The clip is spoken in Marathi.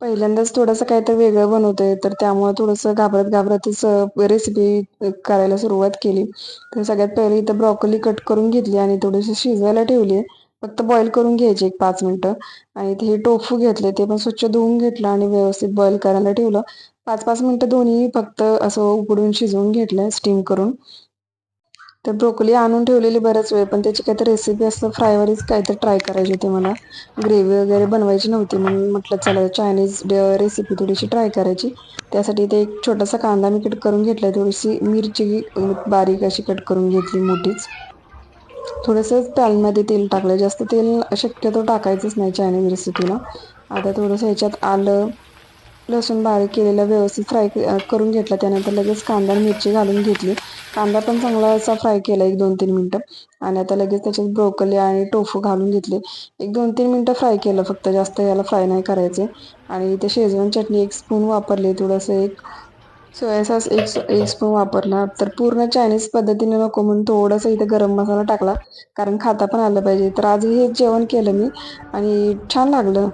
पहिल्यांदाच थोडंसं काहीतरी वेगळं बनवतोय, तर त्यामुळे थोडंसं घाबरत-घाबरतच रेसिपी करायला सुरुवात केली. तर सगळ्यात पहिले इथं ब्रॉकोली कट करून घेतली आणि थोडीशी शिजवायला ठेवली आहे. फक्त बॉईल करून घ्यायची एक 5 मिनिटं आणि ते हे टोफू घेतले, ते पण स्वच्छ धुवून घेतलं आणि व्यवस्थित बॉईल करायला ठेवलं. 5-5 मिनिटं दोन्ही फक्त असं उकडून शिजवून घेतलं स्टीम करून. तर ब्रोकोली आणून ठेवलेली बराच वेळ, पण त्याची काहीतरी रेसिपी असं फ्रायवरच काहीतरी ट्राय करायची होती मला. ग्रेव्ही वगैरे बनवायची नव्हती म्हणून म्हटलं चला चायनीज रेसिपी थोडीशी ट्राय करायची. त्यासाठी ते एक छोटासा कांदा मी कट करून घेतलाय, थोडीशी मिरची बारीक अशी कट करून घेतली मोठीच. थोडंसं पॅनमध्ये तेल टाकलं, जास्त तेल शक्यतो टाकायचंच नाही चायनीज रेसिपीला. आता थोडंसं ह्याच्यात आलं, लसूण बारीक केलेला व्यवस्थित फ्राय करून घेतला. त्यानंतर लगेच कांदा आणि मिरची घालून घेतली. कांदा पण चांगला असा फ्राय केला 1-2-3 मिनिटं आणि आता लगेच त्याच्यात ब्रोकोली आणि टोफू घालून घेतले. 1-2-3 मिनिटं फ्राय केलं फक्त, जास्त याला फ्राय नाही करायचे. आणि ते शेजवान चटणी 1 स्पून वापरली, थोडंसं एक सोया सॉस 1 स्पून वापरला. तर पूर्ण चायनीज पद्धतीने नको म्हणून थोडंसं इथं गरम मसाला टाकला, कारण खाता पण आलं पाहिजे. तर आज हे जेवण केलं मी आणि छान लागलं.